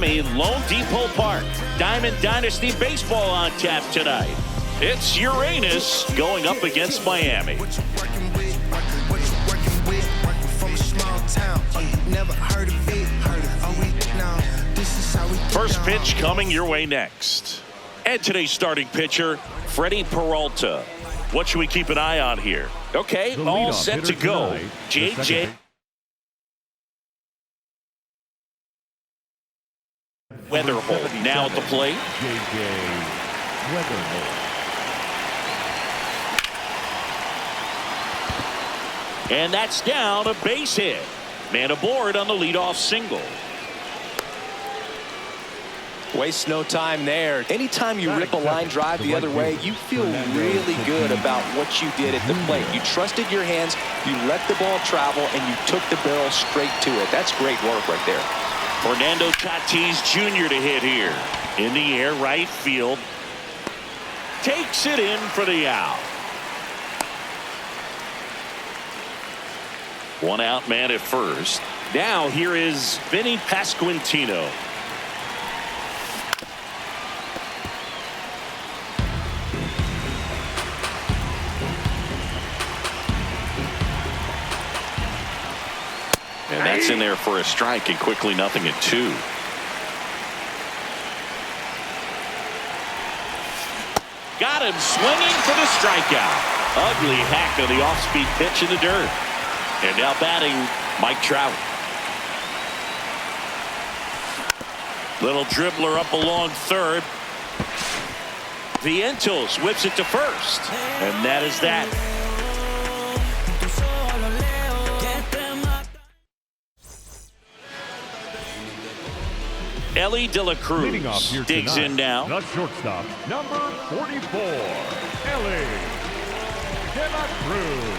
Miami, Lone Depot Park. Diamond Dynasty Baseball on tap tonight. It's Uranus going up against Miami. First pitch coming your way next. And today's starting pitcher, Freddie Peralta. What should we keep an eye on here? Okay, all set to go. JJ. Weatherholt now at the plate. JJ Weatherholt. And that's down, a base hit. Man aboard on the leadoff single. Waste no time there. Anytime you rip a line drive the other way, you feel really good about what you did at the plate. You trusted your hands, you let the ball travel, and you took the barrel straight to it. That's great work right there. Fernando Tatis Jr. to hit here. In the air, right field. Takes it in for the out. One out man at first. Now here is Vinny Pasquantino. And that's in there for a strike, and quickly 0-2. Got him swinging for the strikeout. Ugly hack on the off-speed pitch in the dirt. And now batting, Mike Trout. Little dribbler up along third. Vientos whips it to first. And that is that. Ellie De La Cruz digs in now. The shortstop, number 44, Ellie De La Cruz.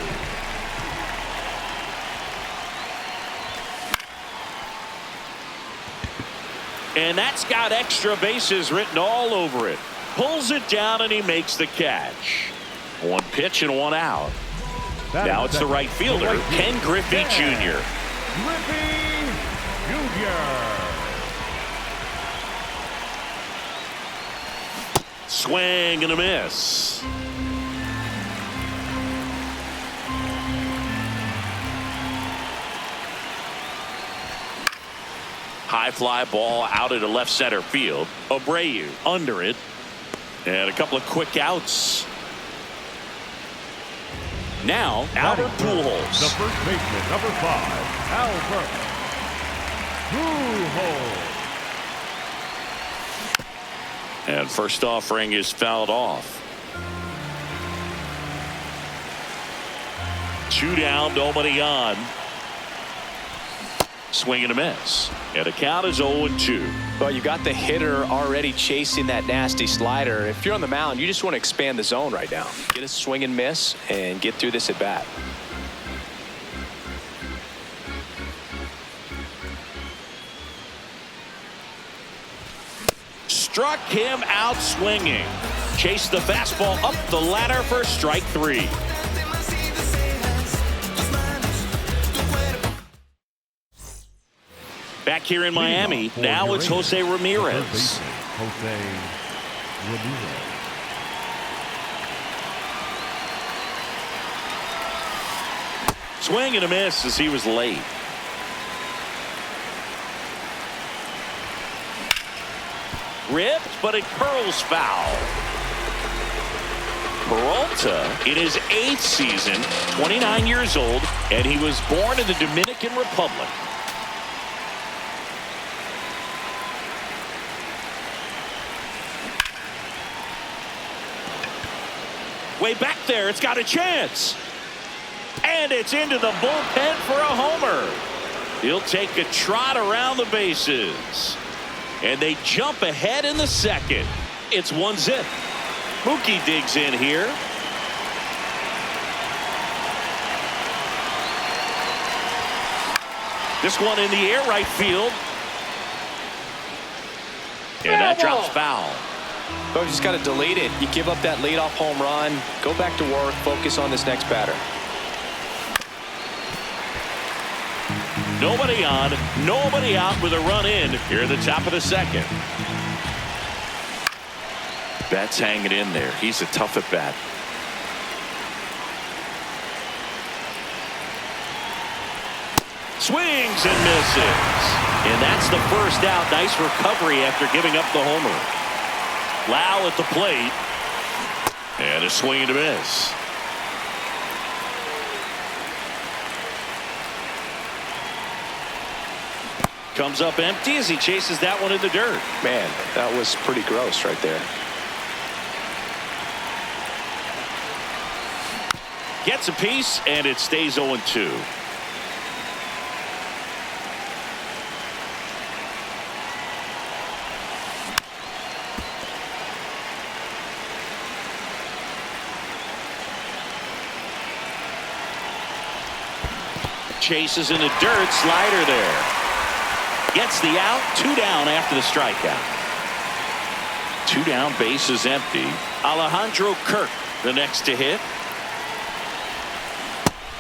And that's got extra bases written all over it. Pulls it down and he makes the catch. One pitch and one out. Now it's the right fielder, Ken Griffey Jr. Griffey Jr. Swing and a miss. High fly ball out into left center field. Abreu under it. And a couple of quick outs. Now, Albert Pujols. The first baseman, number 5, Albert Pujols. And first offering is fouled off. 2 down, nobody on. Swing and a miss. And the count is 0-2. Well, you got the hitter already chasing that nasty slider. If you're on the mound, you just want to expand the zone right now. Get a swing and miss and get through this at bat. Struck him out swinging. Chased the fastball up the ladder for strike 3. Back here in Miami, now it's Jose Ramirez. Jose Ramirez. Swing and a miss as he was late. Ripped, but it curls foul. Peralta in his 8th season, 29 years old, and he was born in the Dominican Republic. Way back there, it's got a chance. And it's into the bullpen for a homer. He'll take a trot around the bases. And they jump ahead in the second. It's 1-0. Mookie digs in here. This one in the air right field. And that drops foul. Oh, you just got to delete it. You give up that leadoff home run. Go back to work. Focus on this next batter. Nobody on, nobody out with a run in here at the top of the second. Betts hanging in there. He's a tough at bat. Swings and misses. And that's the first out. Nice recovery after giving up the homer. Lau at the plate. And a swing and a miss. Comes up empty as he chases that one in the dirt. Man, that was pretty gross right there. Gets a piece, and it stays 0-2. Chases in the dirt, slider there. Gets the out, 2 down after the strikeout. 2 down, bases empty. Alejandro Kirk, the next to hit.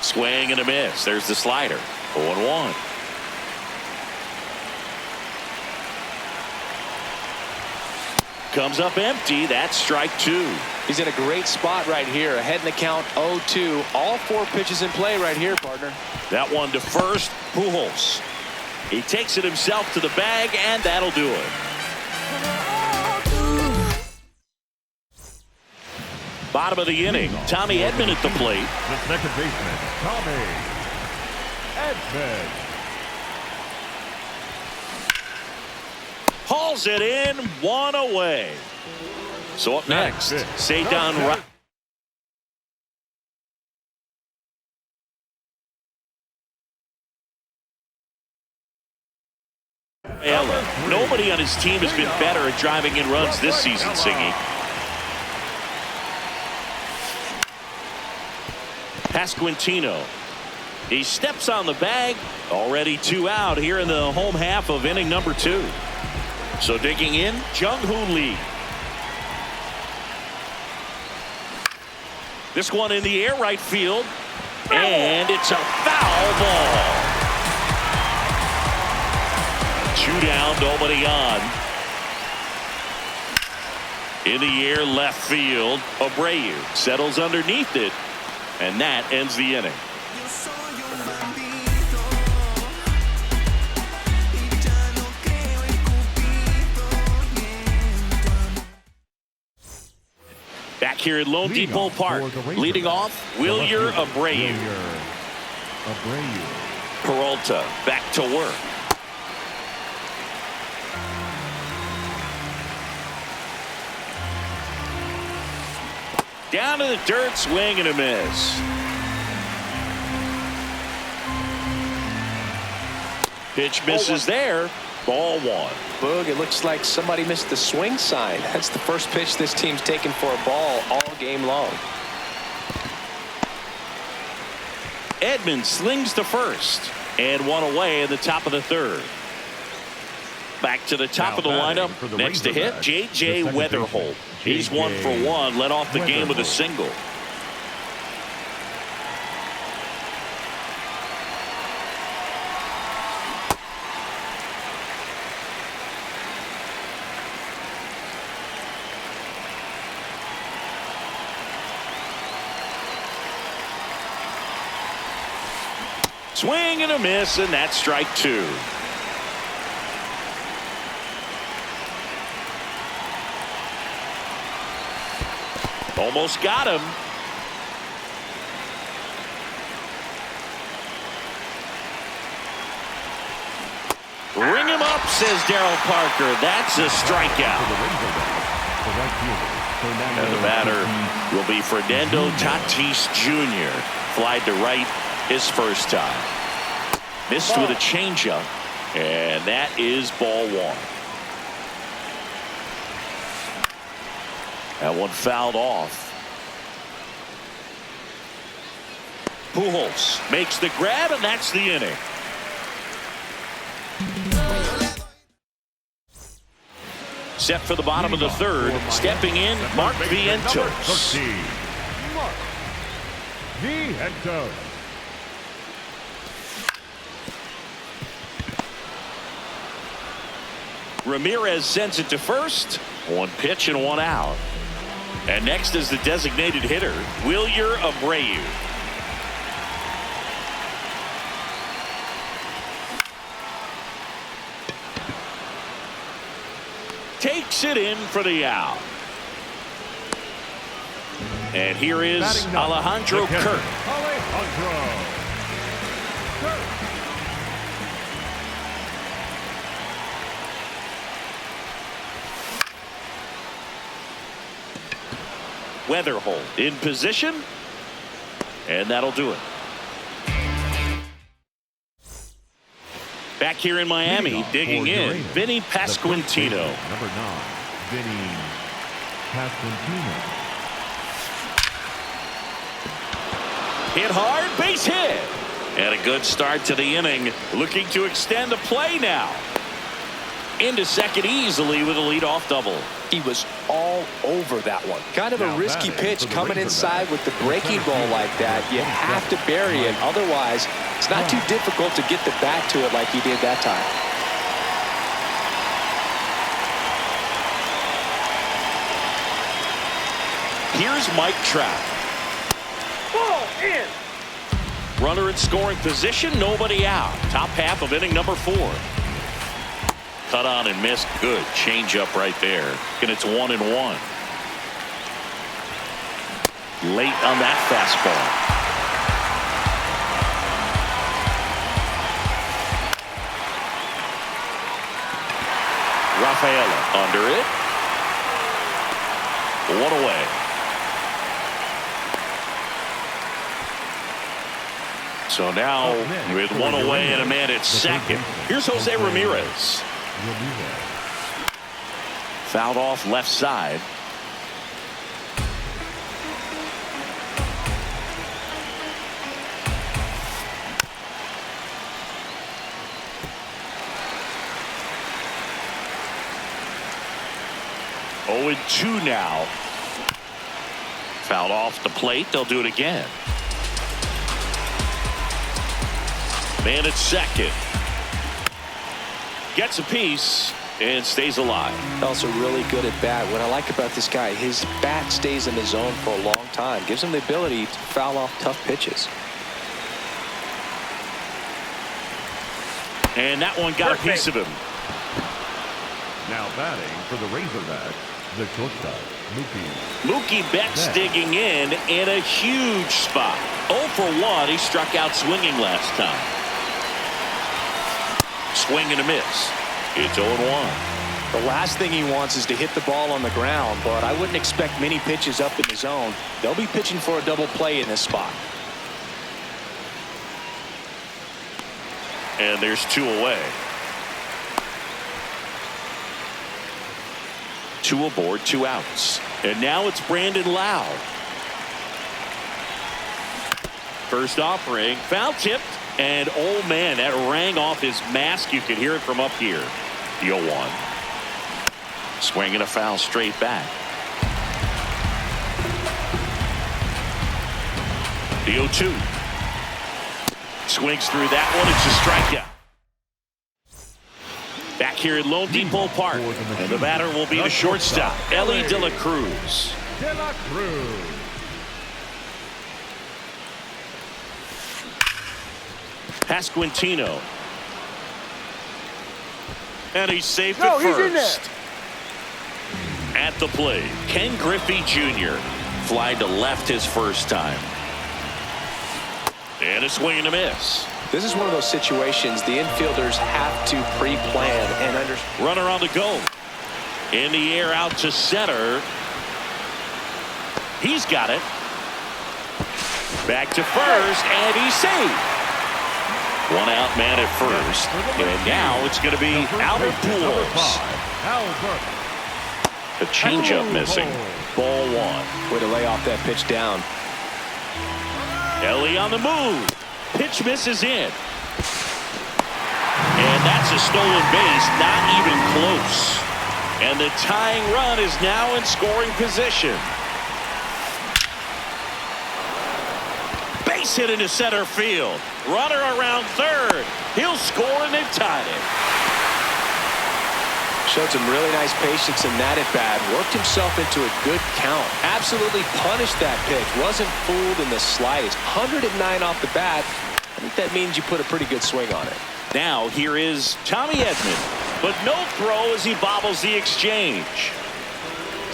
Swing and a miss. There's the slider. 0-1. Comes up empty. That's strike 2. He's in a great spot right here. Ahead in the count, 0-2. All 4 pitches in play right here, partner. That one to first, Pujols. He takes it himself to the bag, and that'll do it. Bottom of the inning, Tommy Edman at the plate. The second baseman, Tommy Edman. Hauls it in, 1 away. So up next, Cedar Ra. Nobody on his team has been better at driving in runs this season, Singy. Pasquantino. He steps on the bag. Already 2 out here in the home half of inning number 2. So digging in, Jung-Hoo Lee. This one in the air, right field. And it's a foul ball. 2 down, nobody on. In the air, left field. Abreu settles underneath it. And that ends the inning. Back here at Lone Depot Park, leading off, Wilyer Abreu. Peralta back to work. Down to the dirt, swing and a miss. Pitch misses there. Ball 1. Boog, it looks like somebody missed the swing sign. That's the first pitch this team's taken for a ball all game long. Edman slings to first. And 1 away in the top of the 3rd. Back to the top of the lineup. Next to hit, J.J. Weatherholt. He's 1 for 1. Led off the game with a single. Swing and a miss, and that's strike 2. Almost got him. Ring him up, says Darryl Parker. That's a strikeout. And the batter will be Fernando Tatis Jr. Flied to right his first time. Missed with a changeup. And that is ball 1. That one fouled off. Pujols makes the grab, and that's the inning. Set for the bottom of the 3rd. Stepping in, Mark Vientos. Mark Vientos. Ramirez sends it to first. One pitch and one out. And next is the designated hitter, Wilyer Abreu. Takes it in for the out. And here is Alejandro Kirk. Alejandro Kirk. Weatherholt in position. And that'll do it. Back here in Miami, digging in, Vinny Pasquantino. Number 9, Vinny Pasquantino. Hit hard, base hit. And a good start to the inning. Looking to extend the play now. Into second easily with a leadoff double. He was all over that one. Kind of a risky pitch coming inside with the breaking ball like that. You have to bury it. Otherwise, it's not too difficult to get the bat to it like he did that time. Here's Mike Trout. Ball in. Runner in scoring position, nobody out. Top half of inning number 4. Cut on and missed. Good changeup right there. And it's 1-1. Late on that fastball. Rafaela under it. 1 away. So now with 1 away and a man at second. Here's Jose Ramirez. Fouled off left side. Oh, and 2 now. Fouled off the plate. They'll do it again. Man at second. Gets a piece and stays alive. Also really good at bat. What I like about this guy, his bat stays in the zone for a long time. Gives him the ability to foul off tough pitches. And that one got a piece of him. Now batting for the Razorbacks, the shortstop, Mookie Betts digging in a huge spot. 0 for 1. He struck out swinging last time. Swing and a miss. It's 0-1. The last thing he wants is to hit the ball on the ground, but I wouldn't expect many pitches up in the zone. They'll be pitching for a double play in this spot. And there's 2 away. 2 aboard, 2 outs. And now it's Brandon Lowe. First offering, foul tipped. And oh man, that rang off his mask. You could hear it from up here. The 0-1. Swinging a foul straight back. The 0-2. Swings through that one. It's a strikeout. Back here at Lone Depot Park. And the batter will be the shortstop, Ellie De La Cruz. De La Cruz. Pasquantino. And he's safe at first. At the plate, Ken Griffey Jr. flying to left his first time. And a swing and a miss. This is one of those situations the infielders have to pre-plan and understand. Runner on the go. In the air out to center. He's got it. Back to first, and he's safe. 1 out, man at first. And now it's going to be Albert Pujols. The changeup missing. Ball 1. Way to lay off that pitch down. Ellie on the move. Pitch misses in. And that's a stolen base. Not even close. And the tying run is now in scoring position. Base hit into center field. Runner around third. He'll score, and they've tied it. Showed some really nice patience in that at bat. Worked himself into a good count. Absolutely punished that pitch. Wasn't fooled in the slightest. 109 off the bat. I think that means you put a pretty good swing on it. Now here is Tommy Edman, but no throw as he bobbles the exchange.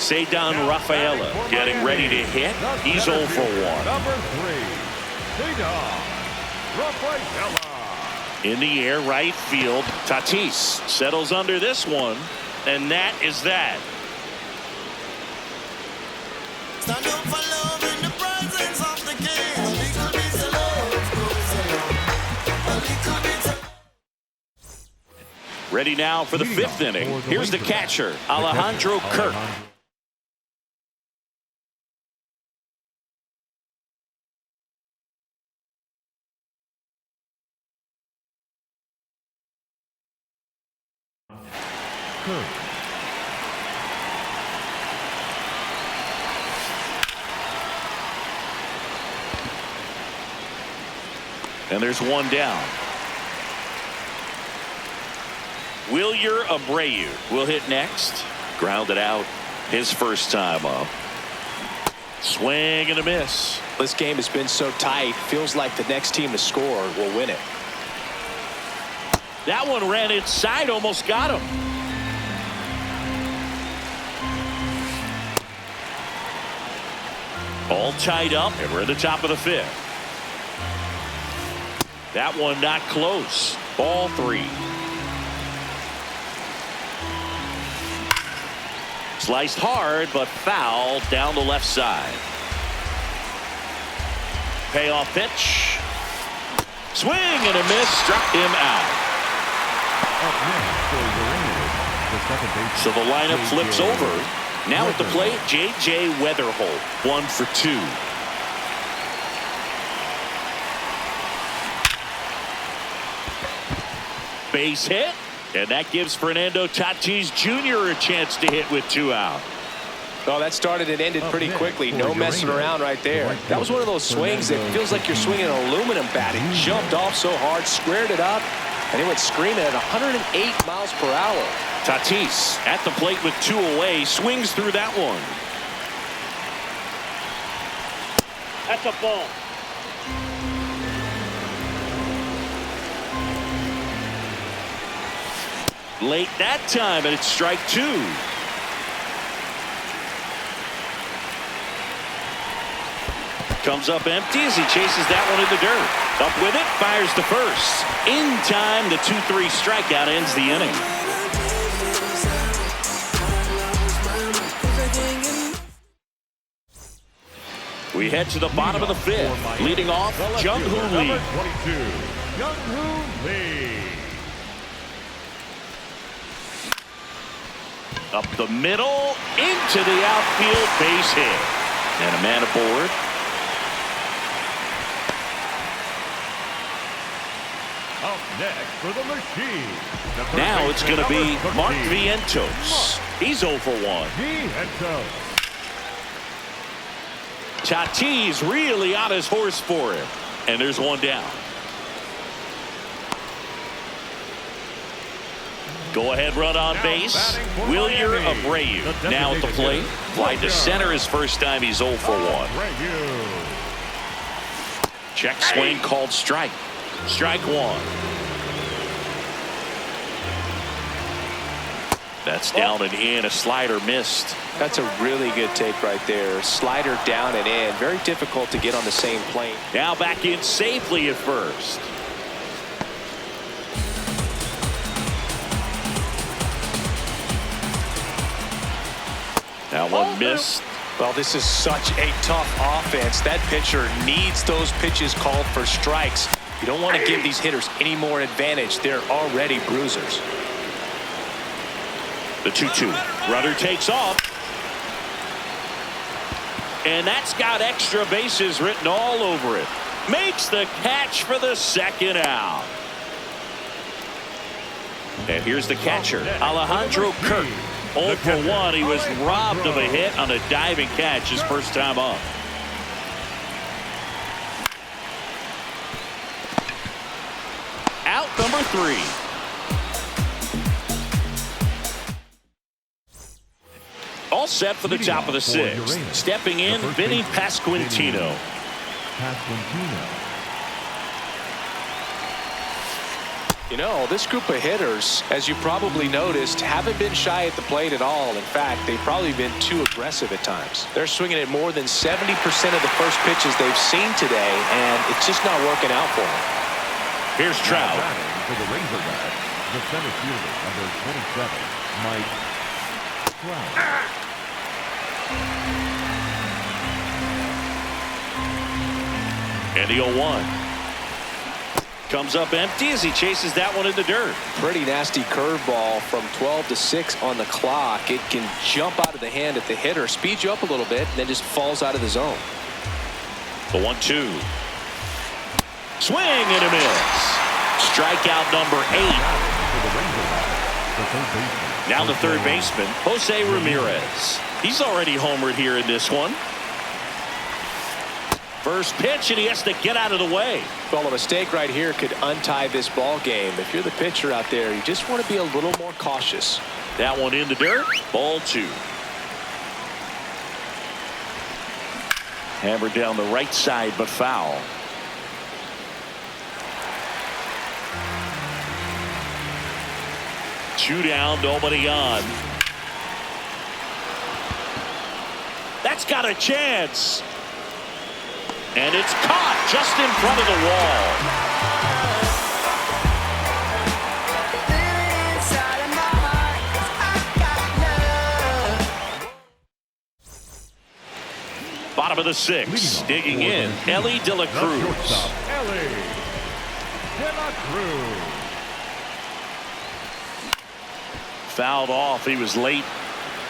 Cedar Rafaela getting ready to hit. He's 0 for 1. Number 3, Cedar Rafaela. In the air, right field. Tatis settles under this one, and that is that. Stand up for love in the presence of the king. A little bit of love goes along. A little bit of... Ready now for the 5th inning. Here's the catcher, Alejandro Kirk. And there's one down. Wilyer Abreu will hit next. Grounded out his first time up. Swing and a miss. This game has been so tight. Feels like the next team to score will win it. That one ran inside, almost got him. All tied up, and we're at the top of the 5th. That one not close. Ball 3. Sliced hard, but foul down the left side. Payoff pitch. Swing and a miss. Struck him out. So the lineup flips over. Now at the plate, J.J. Weatherholt, 1 for 2. Base hit, and that gives Fernando Tatis Jr. a chance to hit with 2 out. Oh, that started and ended pretty quickly. No messing around right there. That was one of those swings that feels like you're swinging an aluminum bat. He jumped off so hard, squared it up, and he went screaming at 108 miles per hour. Tatis at the plate with 2 away, swings through that one. That's a ball. Late that time, and it's strike 2. Comes up empty as he chases that one in the dirt. Up with it, fires to first. In time, the 2-3 strikeout ends the inning. We head to the bottom of the 5th. Leading off, Jung-Hoo Lee. Number 22, Jung-Hoo Lee. Up the middle, into the outfield, base hit. And a man aboard. Up next for the machine. Now it's going to be Mark Vientos. He's 0 for 1. Vientos. Tatis really on his horse for him. And there's one down. Go ahead run on base. Wilyer Abreu now at the plate. Fly to center his first time. He's 0 for 1. Check swing called strike. Strike 1. That's down and in. A slider missed. That's a really good take right there. Slider down and in. Very difficult to get on the same plane. Now back in safely at first. That one missed. Well, this is such a tough offense. That pitcher needs those pitches called for strikes. You don't want to give these hitters any more advantage. They're already bruisers. The 2-2. Runner takes off. And that's got extra bases written all over it. Makes the catch for the second out. And here's the catcher, Alejandro Kirk. 0 for 1. He was robbed of a hit on a diving catch his first time up. Out number 3. All set for the top of the sixth. Stepping in, Vinny Pasquantino. You know, this group of hitters, as you probably noticed, haven't been shy at the plate at all. In fact, they've probably been too aggressive at times. They're swinging at more than 70% of the first pitches they've seen today, and it's just not working out for them. Here's Trout. For the Razorback, the center fielder, number 27, Mike Trout. And the 0-1. Comes up empty as he chases that one in the dirt. Pretty nasty curveball from 12 to 6 on the clock. It can jump out of the hand at the hitter, speed you up a little bit, and then just falls out of the zone. The 1-2. Swing and a miss. Strikeout number 8. Now the third baseman, Jose Ramirez. He's already homered here in this one. First pitch, and he has to get out of the way. Well, a mistake right here could untie this ball game. If you're the pitcher out there, you just want to be a little more cautious. That one in the dirt. Ball 2. Hammered down the right side, but foul. Two down, nobody on. That's got a chance. And it's caught just in front of the wall. Bottom of the 6th, digging in, Ellie De La Cruz. Ellie De La Cruz. Fouled off. He was late.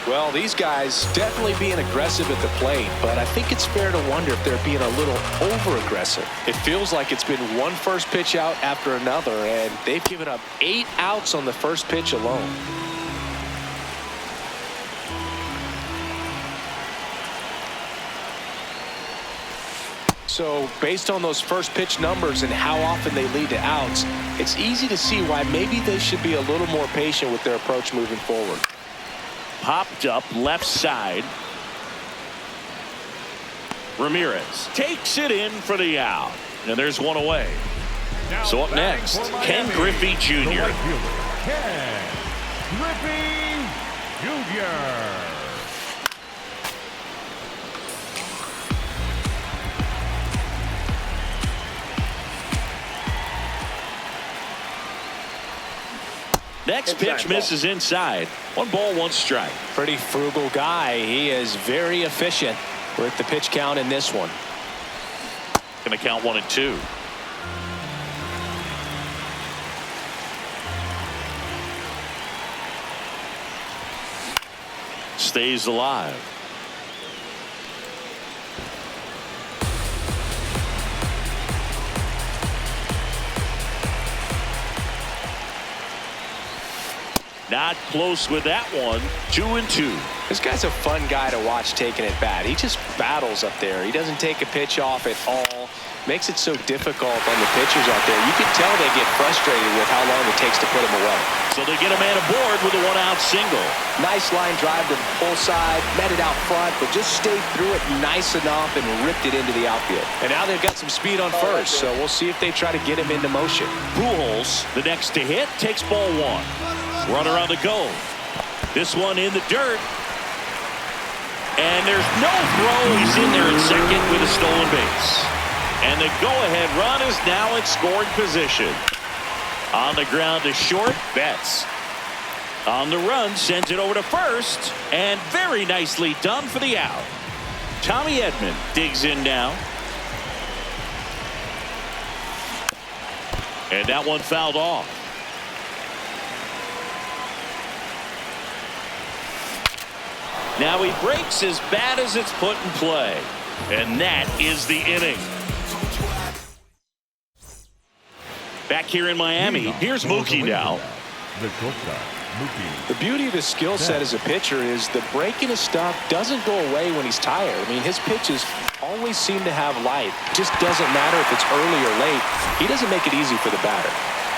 Well, these guys definitely being aggressive at the plate, but I think it's fair to wonder if they're being a little over-aggressive. It feels like it's been one first pitch out after another, and they've given up 8 outs on the first pitch alone. So, based on those first pitch numbers and how often they lead to outs, it's easy to see why maybe they should be a little more patient with their approach moving forward. Popped up left side. Ramirez takes it in for the out. And there's one away. Now So up next, Ken Griffey Jr. Ken Griffey Jr. Next pitch misses inside. 1 ball, 1 strike. Pretty frugal guy. He is very efficient with the pitch count in this one. Going to count 1 and 2. Stays alive. Not close with that one. 2 and 2. This guy's a fun guy to watch taking at bat. He just battles up there. He doesn't take a pitch off at all. Makes it so difficult on the pitchers out there. You can tell they get frustrated with how long it takes to put him away. So they get a man aboard with a 1-out single. Nice line drive to the pull side, met it out front, but just stayed through it nice enough and ripped it into the outfield. And now they've got some speed on first, so we'll see if they try to get him into motion. Pujols, the next to hit, takes ball 1. Runner on the go. This one in the dirt. And there's no throw. He's in there at second with a stolen base. And the go-ahead run is now in scoring position. On the ground to short, Betts. On the run, sends it over to first. And very nicely done for the out. Tommy Edman digs in now. And that one fouled off. Now he breaks as bad as it's put in play. And that is the inning. Back here in Miami, here's Mookie now. The beauty of his skill set as a pitcher is the breaking of stuff doesn't go away when he's tired. I mean, his pitches always seem to have life. It just doesn't matter if it's early or late. He doesn't make it easy for the batter.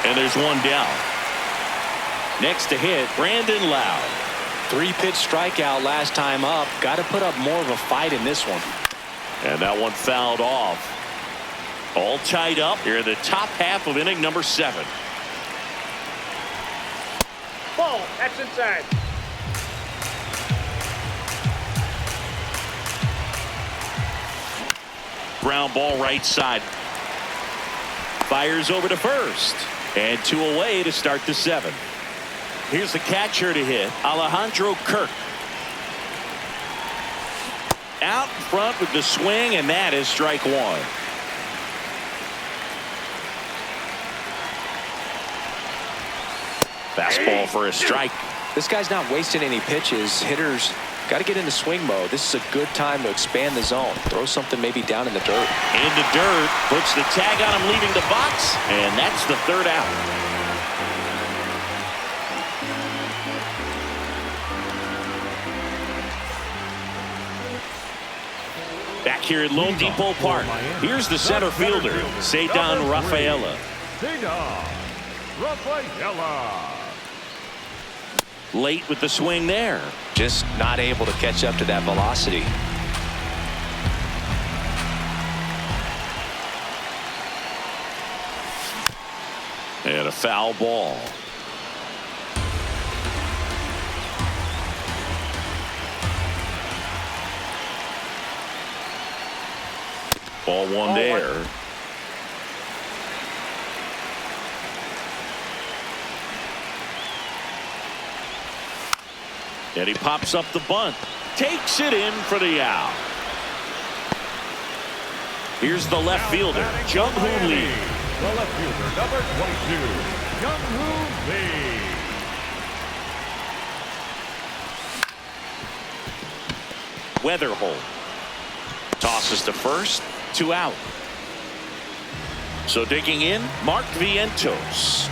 And there's one down. Next to hit, Brandon Lowe. Three-pitch strikeout last time up. Got to put up more of a fight in this one. And that one fouled off. All tied up here in the top half of inning number 7. Ball. That's inside. Ground ball right side. Fires over to first. And 2 away to start the 7th. Here's the catcher to hit, Alejandro Kirk. Out in front with the swing, and that is strike 1. Fastball for a strike. This guy's not wasting any pitches. Hitters got to get into swing mode. This is a good time to expand the zone. Throw something maybe down in the dirt. In the dirt, puts the tag on him leaving the box, and that's the 3rd out. Back here at Lone Depot Park, here's the center fielder, Cedar Rafaela. Cedar Rafaela. Late with the swing there. Just not able to catch up to that velocity. And a foul ball. Ball 1 there. And he pops up the bunt. Takes it in for the out. Here's the left fielder, Jung-Hoo Lee. The left fielder, number 22, Jung-Hoo Lee. Weatherholt tosses to first, 2 out. So digging in, Mark Vientos.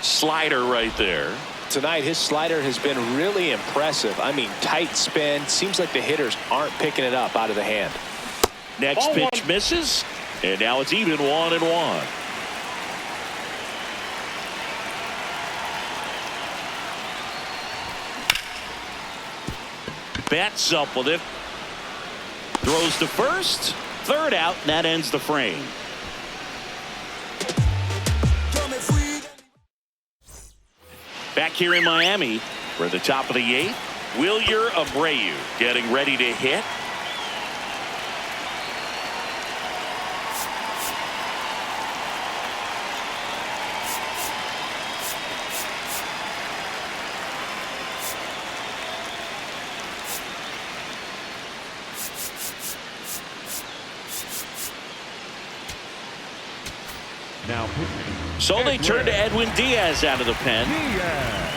Slider right there. Tonight, his slider has been really impressive. I mean, tight spin. Seems like the hitters aren't picking it up out of the hand. Next pitch misses, and now it's even 1-1. Bats up with it. Throws to first. 3rd out, and that ends the frame. Back here in Miami, we're at the top of the 8th. Wilyer Abreu getting ready to hit. Now pitching. So they turn to Edwin Diaz out of the pen. Diaz.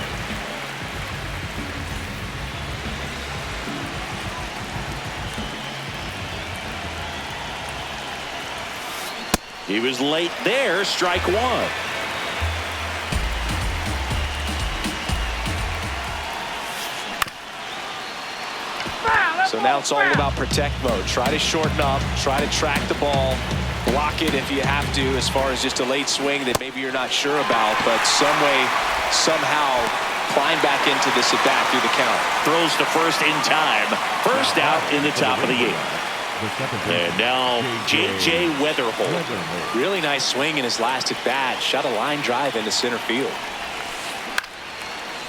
He was late there, strike 1. So now it's all about protect mode. Try to shorten up, try to track the ball, block it if you have to, as far as just a late swing that maybe you're not sure about, but some way, somehow climb back into this at bat through the count. Throws to first in time. First out in the top of the 8th. And now J.J. Weatherholt. Really nice swing in his last at bat. Shot a line drive into center field.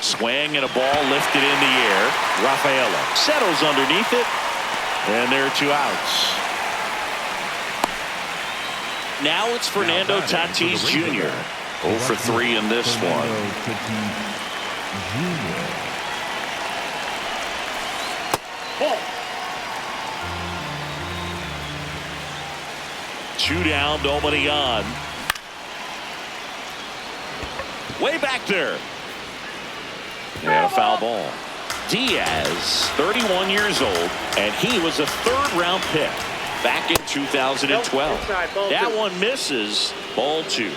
Swing and a ball lifted in the air. Rafaela settles underneath it. And there are 2 outs. Now it's Fernando Tatis Jr. 0 for 3 in this one. Ball. 2 down, nobody on. Way back there. And a foul ball. Diaz, 31 years old, and he was a 3rd-round pick back in 2012. That one misses. Ball 2.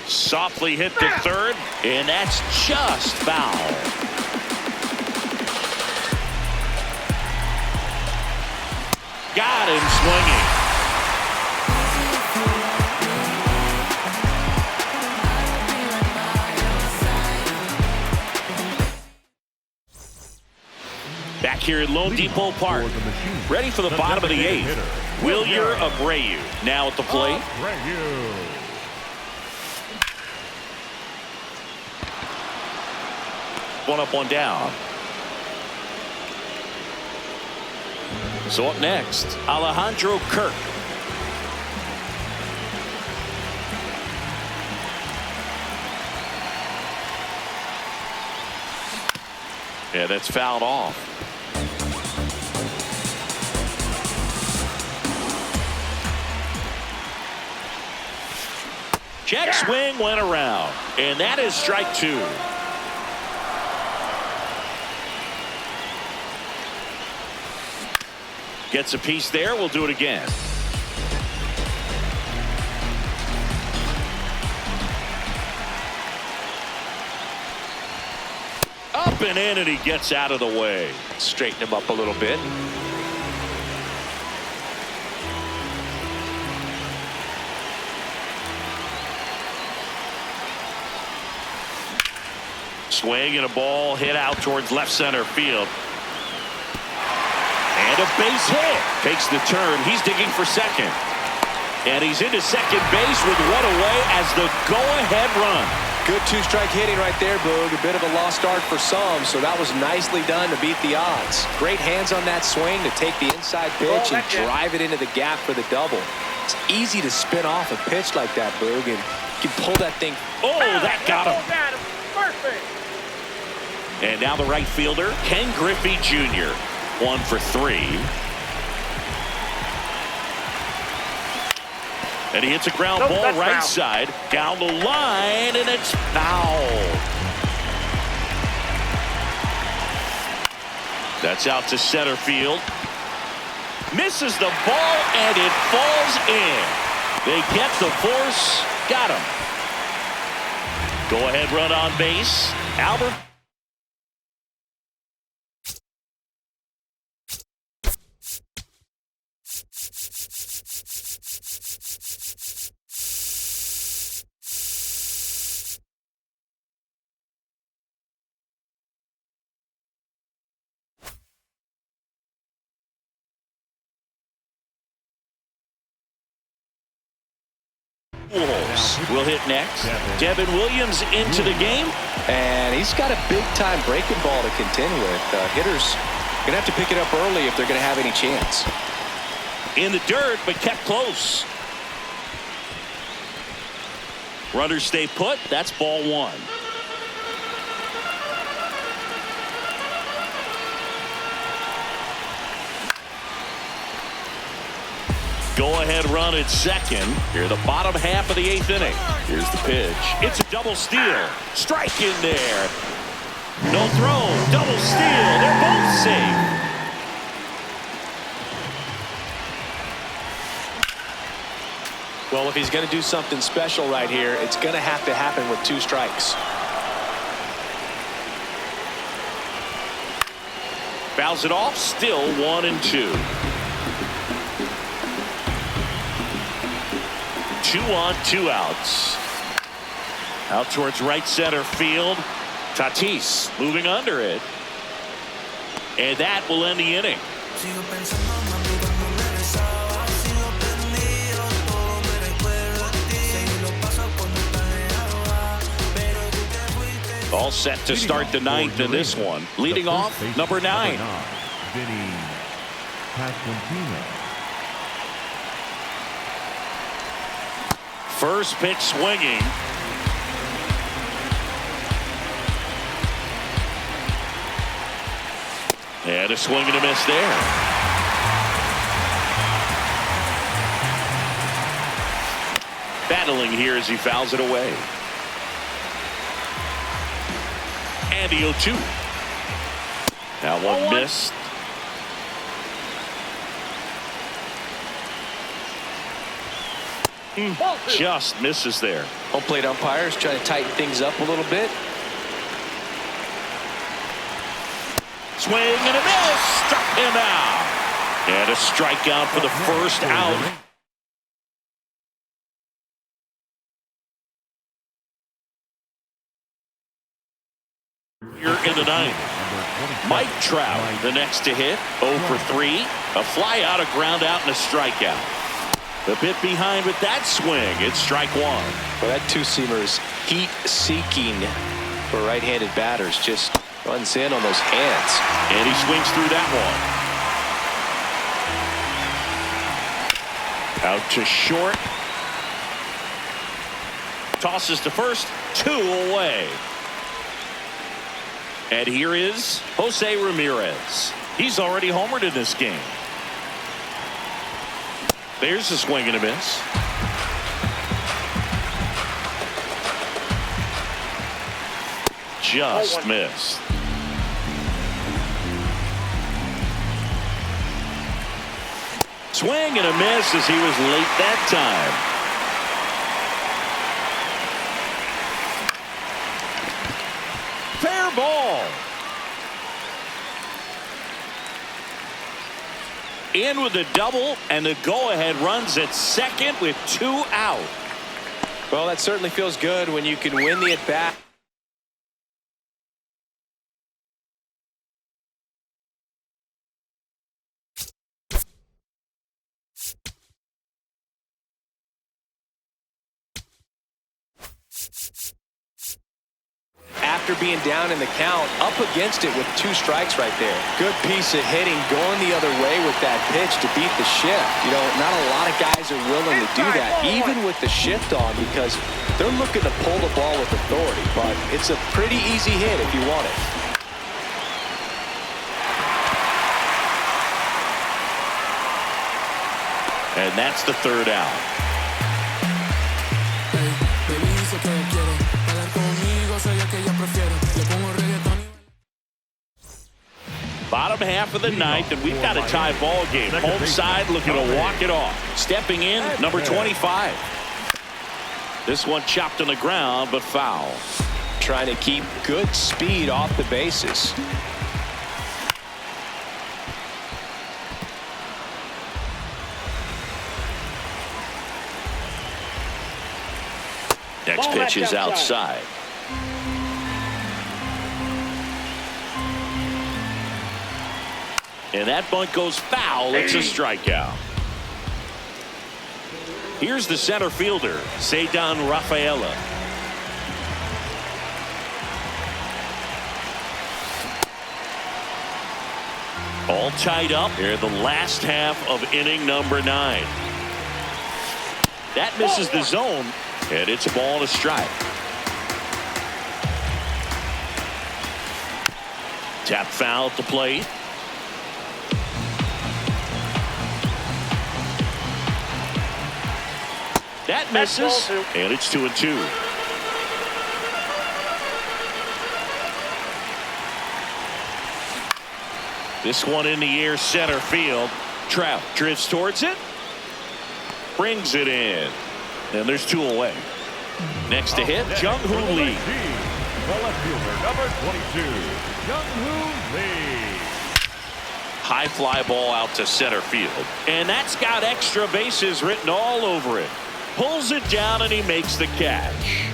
Softly hit to 3rd, and that's just foul. Got him swinging. here at Lone Leading Depot off Park. for the Machine, Ready for the bottom of the designated eighth. hitter, Wilyer Wilyer. Abreu now at the plate. Abreu. One up, one down. So up next, Alejandro Kirk. Yeah, that's fouled off. Check swing went around, and that is strike two. Gets a piece there. We'll do it again. Up and in, and he gets out of the way. Straighten him up a little bit. Swing and a ball hit out towards left center field. And a base hit. Takes the turn. He's digging for second. And he's into second base with one away as the go-ahead run. Good two-strike hitting right there, Boog. A bit of a lost start for some, so that was nicely done to beat the odds. Great hands on that swing to take the inside pitch and drive it into the gap for the double. It's easy to spin off a pitch like that, Boog, and you can pull that thing. Oh, that got him. Perfect. And now the right fielder, Ken Griffey Jr. 1 for 3. And he hits a ground ball right side down the line, and it's foul. That's out to center field. Misses the ball, and it falls in. They get the force. Got him. Go ahead run on base. Albert. Will hit next. Devin Williams into the game. And he's got a big-time breaking ball to contend with. Hitters going to have to pick it up early if they're going to have any chance. In the dirt, but kept close. Runners stay put. That's ball one. Go-ahead run at second. Here, the bottom half of the eighth inning. Here's the pitch. It's a double steal. Strike in there. No throw. Double steal. They're both safe. Well, if he's going to do something special right here, it's going to have to happen with 2 strikes. Fouls it off. Still 1-2. 2 on, 2 outs. Out towards right center field. Tatis moving under it. And that will end the inning. All set to start the ninth in this one. Leading off, number 9. Vinny Pasquantino. First pitch swinging. And a swing and a miss there. Battling here as he fouls it away. And the 0-2. That one missed. Just misses there. Home plate umpires trying to tighten things up a little bit. Swing and a miss. Struck him out. And a strikeout for the first out. Here in the ninth. Mike Trout, the next to hit, 0 for 3. A fly out, a ground out, and a strikeout. A bit behind with that swing. It's strike one. Well, that two-seamer is heat-seeking for right-handed batters. Just runs in on those hands. And he swings through that one. Out to short. Tosses to first. 2 away. And here is Jose Ramirez. He's already homered in this game. There's a swing and a miss. Just missed. Swing and a miss as he was late that time. Fair ball. In with a double, and the go-ahead runs at second with 2 out. Well, that certainly feels good when you can win the at-bat. After being down in the count, up against it with 2 strikes right there. Good piece of hitting going the other way with that pitch to beat the shift. You know, not a lot of guys are willing to do that, even with the shift on, because they're looking to pull the ball with authority. But it's a pretty easy hit if you want it. And that's the 3rd out. Bottom half of the 9th, and we've got a tie ball game. Home side looking to walk it off. Stepping in, number 25. This one chopped on the ground, but foul. Trying to keep good speed off the bases. Next pitch is outside. And that bunt goes foul. It's a strikeout. Here's the center fielder, Ceddanne Rafaela. All tied up here in the last half of inning number 9. That misses the zone, and it's a ball and a strike. Tap foul at the plate. That misses, and it's 2-2. This one in the air, center field. Trout drifts towards it, brings it in, and there's 2 away. Next to hit, Jung-Hoo Lee. The left fielder, number 22, Jung-Hoo Lee. High fly ball out to center field, and that's got extra bases written all over it. Pulls it down, and he makes the catch.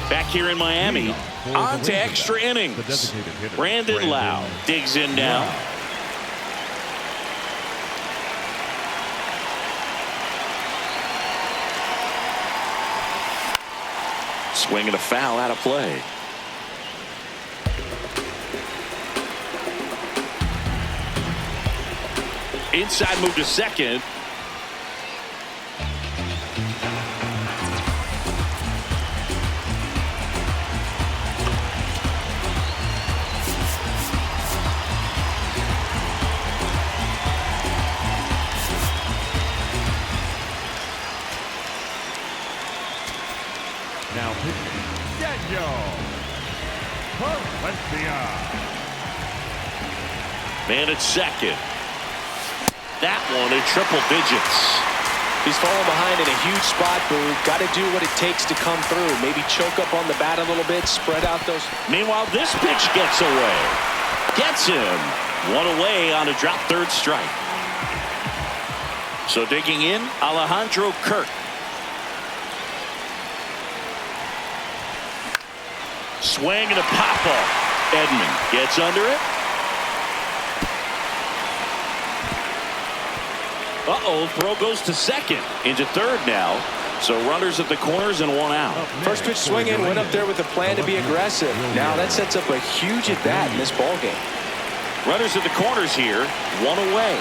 Back here in Miami, on to extra innings. Brandon Lau digs in now. Swing and a foul out of play. Inside move to second. Now pitching, Daniel Valencia. Man at second. That one in triple digits. He's falling behind in a huge spot, Boo. Got to do what it takes to come through. Maybe choke up on the bat a little bit, spread out those. Meanwhile, this pitch gets away. Gets him. 1 away on a drop 3rd strike. So digging in, Alejandro Kirk. swing and a pop-off. Edman gets under it. Uh-oh, throw goes to second. Into third now. So runners at the corners and one out. First pitch swinging, went up there with a plan to be aggressive. Now that sets up a huge at-bat in this ballgame. Runners at the corners here, one away.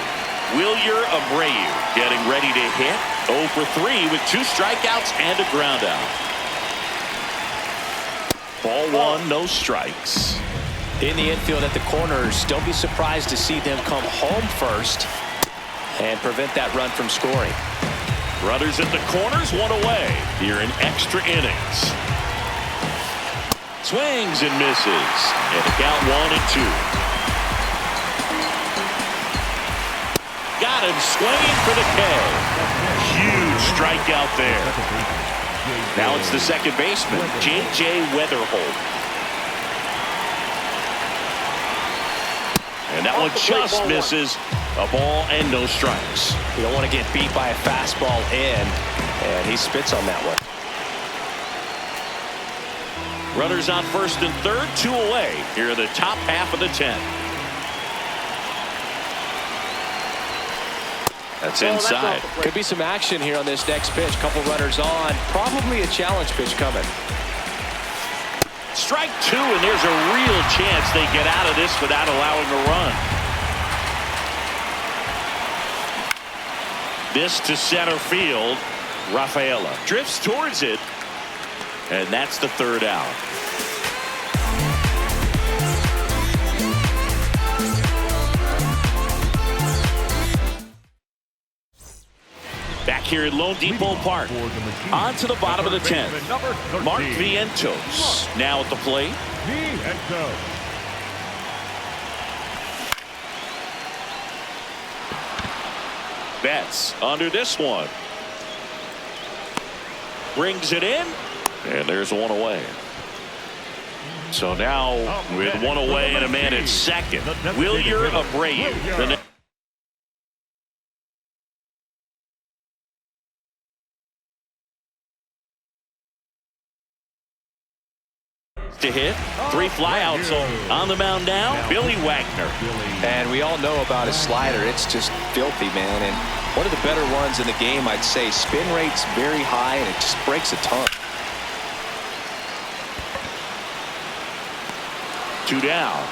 Wilyer Abreu getting ready to hit. 0 for 3 with 2 strikeouts and a ground out. Ball 1, no strikes. In the infield at the corners, don't be surprised to see them come home first and prevent that run from scoring. Runners at the corners, one away. Here in extra innings. Swings and misses. And the count 1-2. Got him swinging for the K. Huge strikeout there. Now it's the second baseman, J.J. Weatherholt. And that one just misses. A ball and no strikes. You don't want to get beat by a fastball in, and he spits on that one. Runners on first and third, 2 away. Here are the top half of the 10th. That's inside. Could be some action here on this next pitch. Couple runners on. Probably a challenge pitch coming. Strike 2, and there's a real chance they get out of this without allowing a run. This to center field. Rafaela drifts towards it, and that's the third out. Back here at Lone Depot Park. On to the bottom of the 10th. Mark Vientos now at the plate. Betts under this one. Brings it in. And there's one away. So now with one away and a man at second. Wilyer Abreu. To hit. 3 flyouts on the mound now. Billy Wagner. And we all know about his slider. It's just filthy, man. And one of the better ones in the game, I'd say. Spin rate's very high, and it just breaks a ton. 2 down.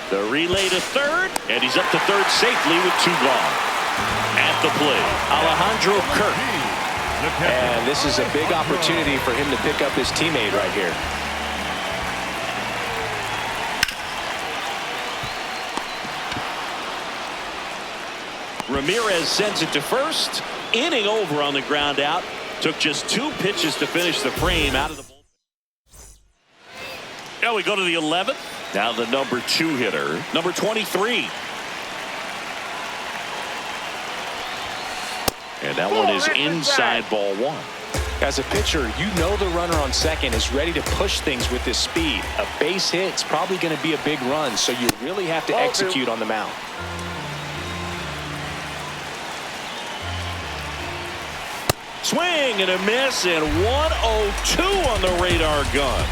The relay to third, and he's up to third safely with 2 gone. At the plate, Alejandro Kirk. And this is a big opportunity for him to pick up his teammate right here. Ramirez sends it to first. Inning over on the ground out. Took just 2 pitches to finish the frame out of the bullpen. Now we go to the 11th. Now the number 2 hitter, number 23. And that one is inside ball 1. As a pitcher, you know the runner on second is ready to push things with this speed. A base hit's probably going to be a big run, so you really have to execute on the mound. Swing and a miss, and 102 on the radar gun.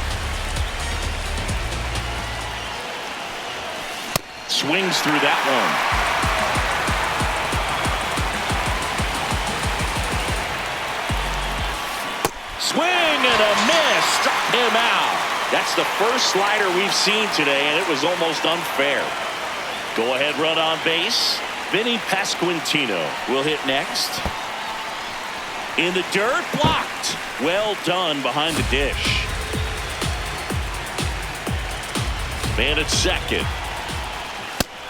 Swings through that one. Swing and a miss. Struck him out. That's the first slider we've seen today, and it was almost unfair. Go ahead run on base. Vinny Pasquantino will hit next. In the dirt, blocked. Well done behind the dish. Man at second.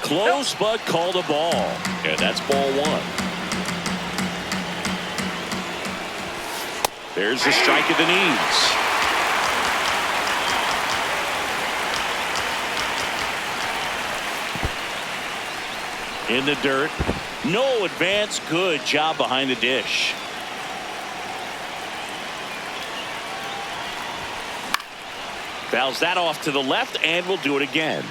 Close, but called a ball. And that's ball 1. There's the strike at the knees. In the dirt. No advance. Good job behind the dish. Fouls that off to the left, and we'll do it again.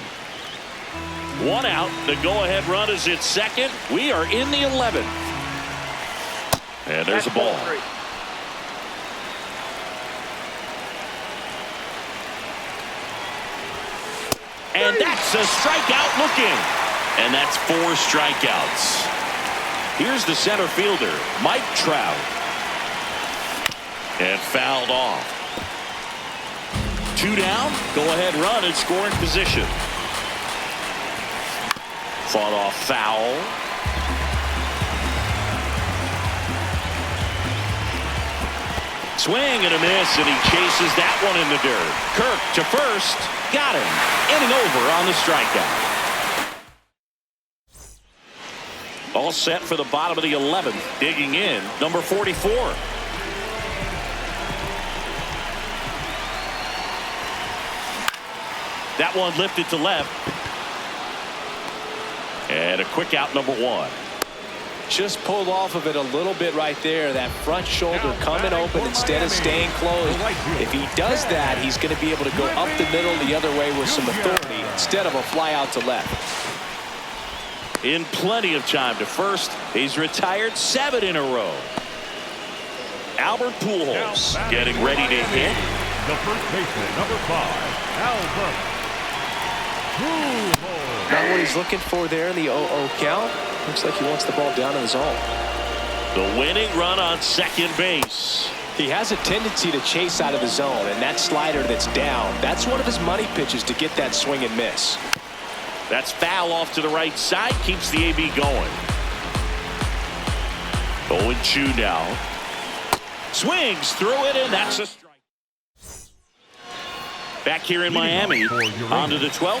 1 out. The go-ahead run is at second. We are in the 11th. And there's a ball. And that's a strikeout looking. And that's 4 strikeouts. Here's the center fielder, Mike Trout. And fouled off. 2 down. Go ahead run in scoring position. Fought off foul. Swing and a miss, and he chases that one in the dirt. Kirk to first. Got him. Inning over on the strikeout. All set for the bottom of the 11th. Digging in, number 44. That one lifted to left. And a quick out, number 1. Just pulled off of it a little bit right there. That front shoulder coming open instead of staying closed. If he does that, he's going to be able to go up the middle the other way with some authority instead of a fly out to left. In plenty of time to first. He's retired 7 in a row. Albert Pujols getting ready to hit. The first baseman, number 5, Albert. Not what he's looking for there in the 0-0 count. Looks like he wants the ball down in the zone. The winning run on second base. He has a tendency to chase out of the zone, and that slider that's down, that's one of his money pitches to get that swing and miss. That's foul off to the right side. Keeps the AB going. 0-2 now. Swings through it, and that's a strike. Back here in Miami, on to the 12th,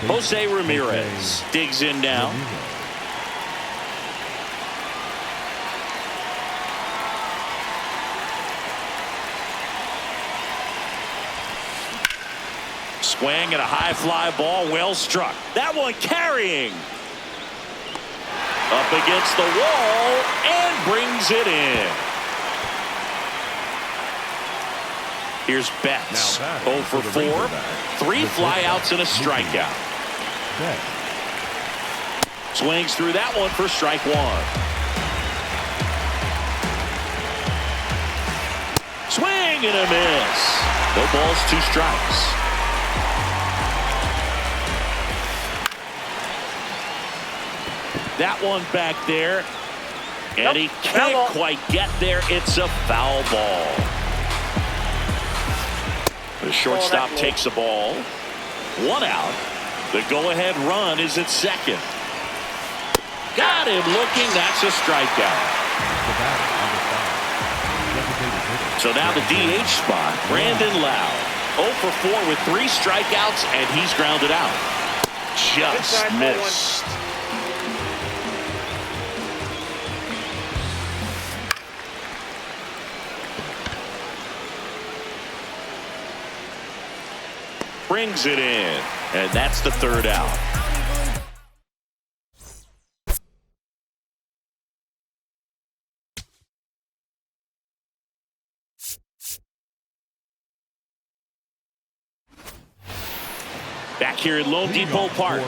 Jose Ramirez digs in now. Swing and a high fly ball, well struck. That one carrying. Up against the wall and brings it in. Here's Betts, 0 for 4, 3 flyouts and a strikeout. Swings through that one for strike 1. Swing and a miss. No balls, 2 strikes. That one back there, and he can't quite get there. It's a foul ball. The shortstop takes the ball. 1 out. The go-ahead run is at second. Got him looking. That's a strikeout. So now the DH spot, Brandon Lau. 0 for 4 with 3 strikeouts, and he's grounded out. Just missed. Brings it in, and that's the 3rd out. Back here at Lone Depot Park.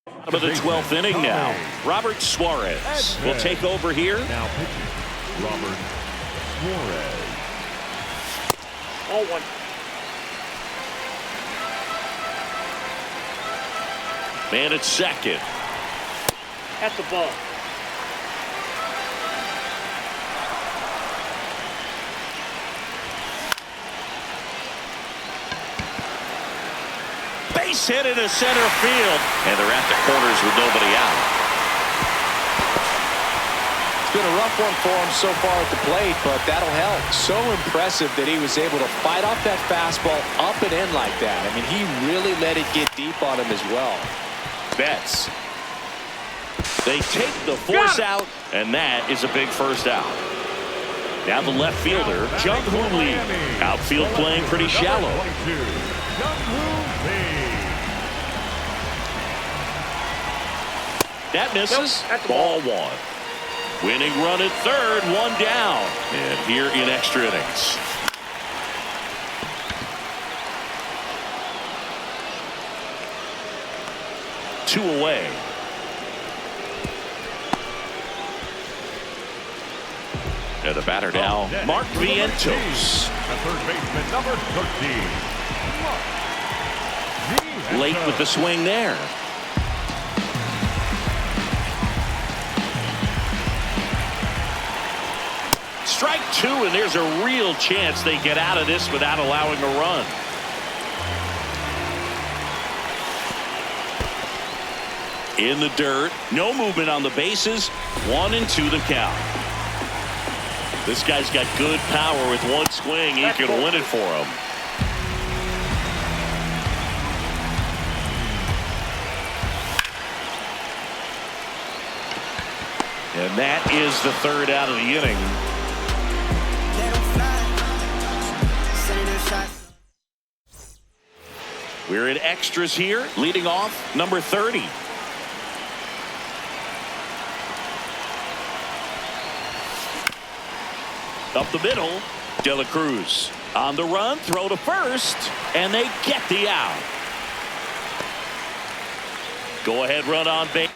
Bottom of the 12th inning now. Robert Suarez will take over here. Now pitching, Robert Suarez. 0-1. Man at second. That's the ball. Base hit into center field, and they're at the corners with nobody out. It's been a rough one for him so far at the plate, but that'll help. So impressive that he was able to fight off that fastball up and in like that. I mean, he really let it get deep on him as well. Betts. They take the force out, and that is a big first out. Now the left fielder, Jung-Hoo Lee. Outfield playing pretty shallow. That misses. Ball 1. Winning run at third, 1 down. And here in extra innings. Two away. And the batter now, Mark Vientos. The third baseman, number 13. Late with the swing there. Strike two, and there's a real chance they get out of this without allowing a run. In the dirt, no movement on the bases, 1-2 the count. This guy's got good power. With one swing, he can win it for him. And that is the third out of the inning. We're in extras here. Leading off, number 30. Up the middle, De La Cruz. On the run, throw to first, and they get the out. Go ahead, run on base.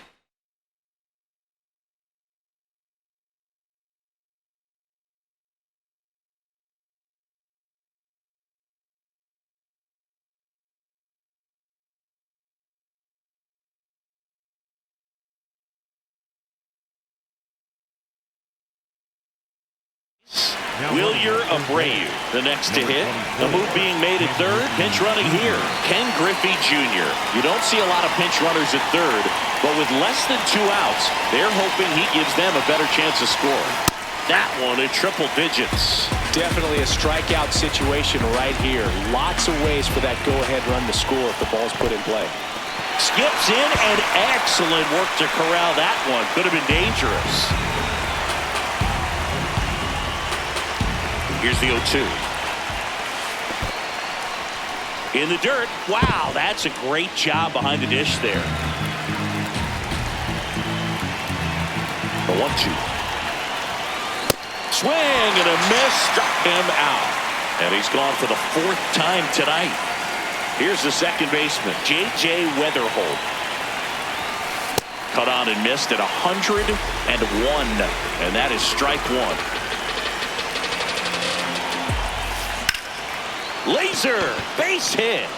Wilyer Abreu, the next to hit. The move being made at third. Pinch running here, Ken Griffey Jr. You don't see a lot of pinch runners at third, but with less than 2 outs, they're hoping he gives them a better chance of scoring. That one in triple digits. Definitely a strikeout situation right here. Lots of ways for that go-ahead run to score if the ball's put in play. Skips in, and excellent work to corral that one. Could have been dangerous. Here's the 0-2. In the dirt. Wow, that's a great job behind the dish there. The 1-2. Swing and a miss. Struck him out. And he's gone for the 4th time tonight. Here's the second baseman, J.J. Weatherholt. Cut on and missed at 101. And that is strike one. Laser base hit.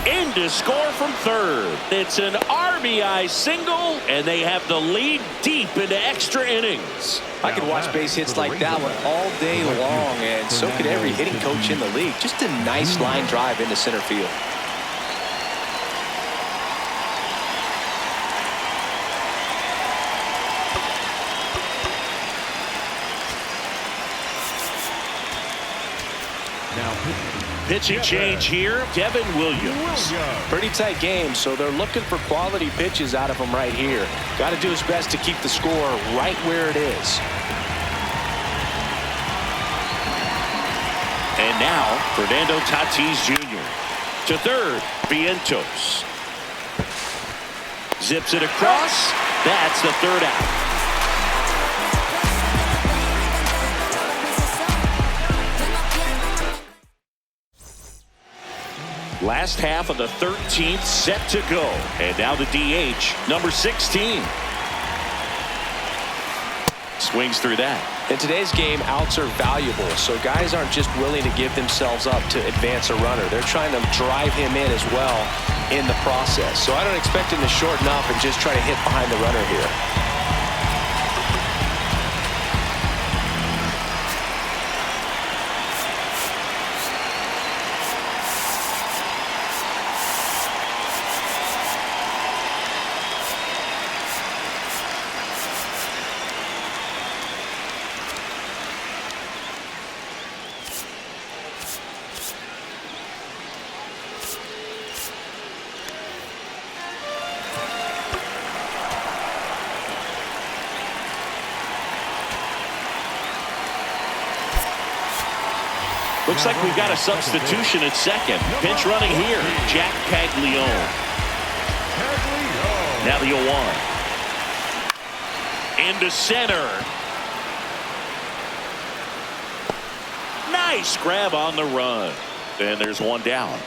In to score from third. It's an RBI single, and they have the lead deep into extra innings. I could watch base hits like that one all day long, and so could every hitting coach in the league. Just a nice line drive into center field. Pitching change here, Devin Williams. Pretty tight game, so they're looking for quality pitches out of him right here. Got to do his best to keep the score right where it is. And now, Fernando Tatis Jr. To third, Vientos. Zips it across. That's the third out. Last half of the 13th set to go. And now the DH, number 16. Swings through that. In today's game, outs are valuable, so guys aren't just willing to give themselves up to advance a runner. They're trying to drive him in as well in the process. So I don't expect him to shorten up and just try to hit behind the runner here. Looks like we've got a substitution at second. Pinch running here, Jack Caglione. Now the 0-1. Into center. Nice grab on the run. And there's one down.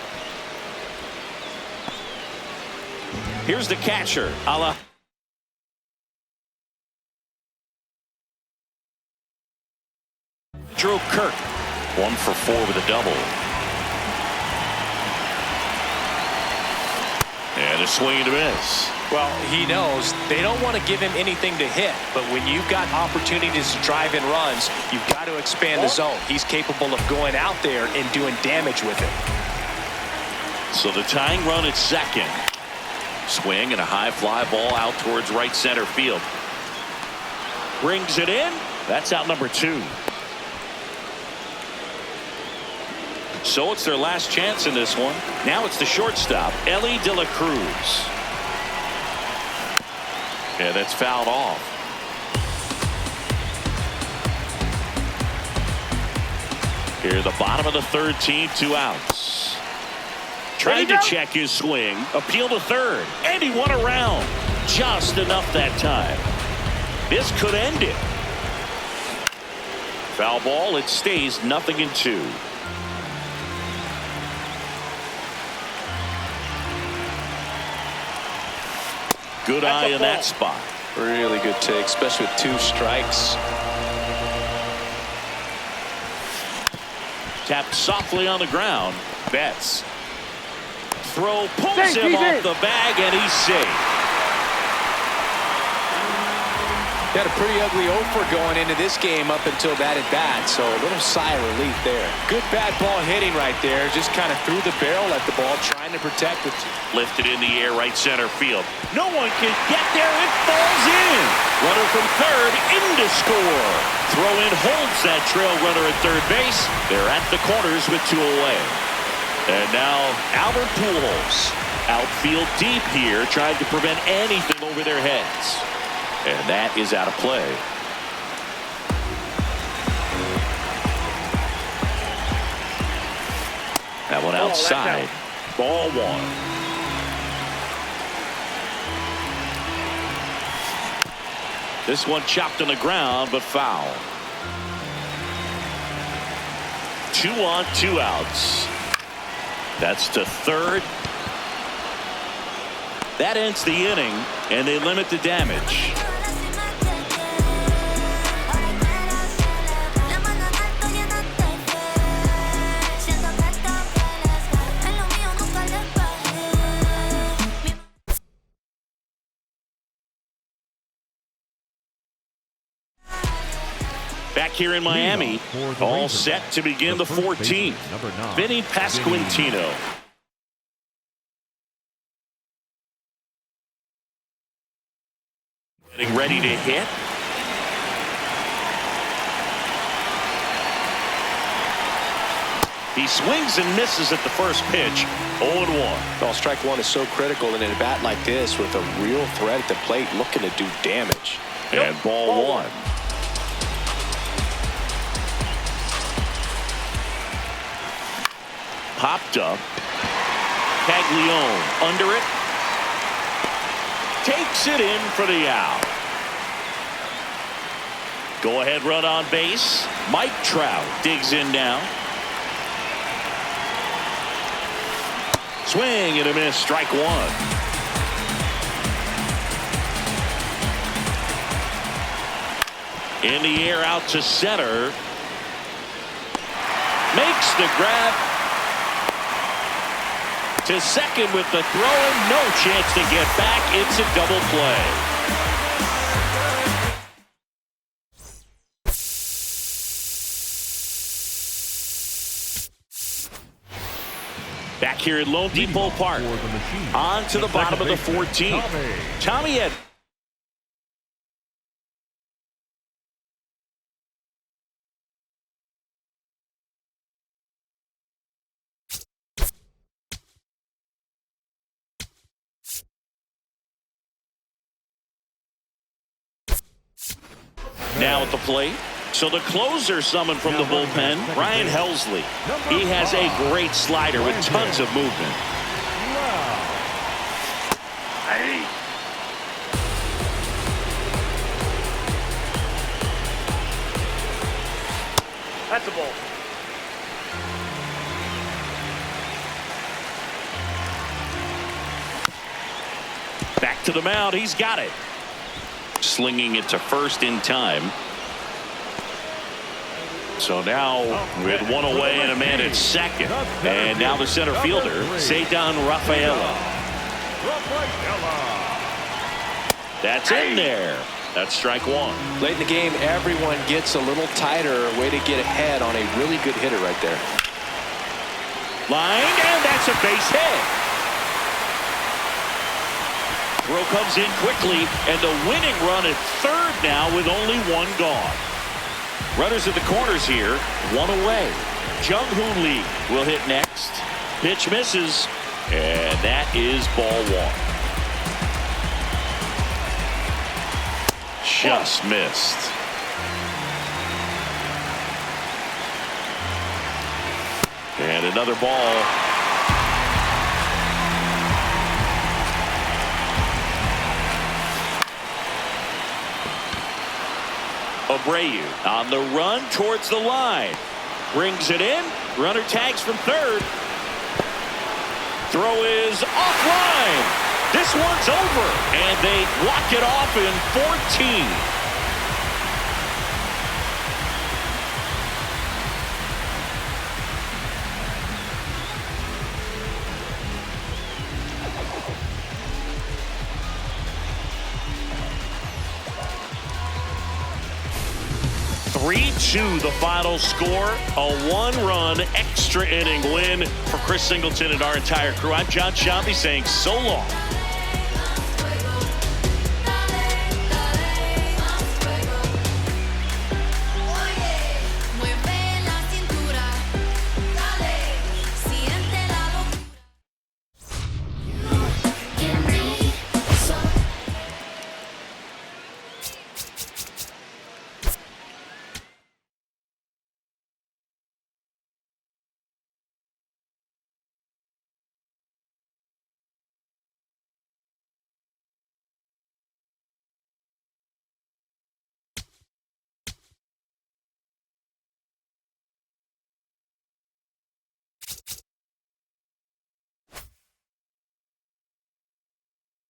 Here's the catcher, Andrew Kirk. 1 for 4 with a double. And a swing and a miss. Well, he knows they don't want to give him anything to hit, but when you've got opportunities to drive in runs, you've got to expand the zone. He's capable of going out there and doing damage with it. So the tying run at second. Swing and a high fly ball out towards right center field. Brings it in. That's out number 2. So it's their last chance in this one. Now it's the shortstop, Ellie De La Cruz. Yeah, that's fouled off. Here, the bottom of the 3rd team, 2 outs. Trying to check his swing. Appeal to third. And he won a round. Just enough that time. This could end it. Foul ball. It stays 0-2. Good eye in that spot. Really good take, especially with 2 strikes. Tapped softly on the ground. Betts. Throw pulls him off the bag, and he's safe. He had a pretty ugly offer going into this game up until that at bat, so a little sigh of relief there. Good bad ball hitting right there. Just kind of threw the barrel at the ball, trying to protect it. Lifted in the air, right center field. No one can get there. It falls in. Runner from third in to score. Throw in holds that trail runner at third base. They're at the corners with 2 away. And now Albert Pujols. Outfield deep here, trying to prevent anything over their heads. And that is out of play. That one outside. Ball 1. This one chopped on the ground, but foul. 2 on, 2 outs. That's to third. That ends the inning, and they limit the damage. Back here in Miami, all set to begin the 14th. Vinny Pasquantino. Getting ready to hit. He swings and misses at the first pitch. 0-1. Well, strike 1 is so critical in a bat like this with a real threat at the plate looking to do damage. And ball 1. Popped up. Caglione under it. Takes it in for the out. Go ahead run on base. Mike Trout digs in now. Swing and a miss. Strike 1. In the air out to center. Makes the grab. To second with the throw and no chance to get back. It's a double play. Back here at Lone Depot Park. On to the bottom of the 14th. Tommy Ed. Now at the plate. So the closer summoned from the bullpen, Ryan Helsley. He has a great slider with tons of movement. That's a ball. Back to the mound. He's got it. Slinging it to first in time. So now with one away and a man at second. And now the center fielder, Cedar Rafaela. That's in there. That's strike one. Late in the game, everyone gets a little tighter. Way to get ahead on a really good hitter right there. Line, and that's a base hit. Throw comes in quickly, and the winning run at third now with only one gone. Runners at the corners here, one away. Jung-Hoon Lee will hit next. Pitch misses, and that is ball one. Just missed. And another ball. Abreu on the run towards the line. Brings it in. Runner tags from third. Throw is offline. This one's over. And they walk it off in 14. The final score, a one-run extra inning win for Chris Singleton and our entire crew. I'm John Shambi saying so long.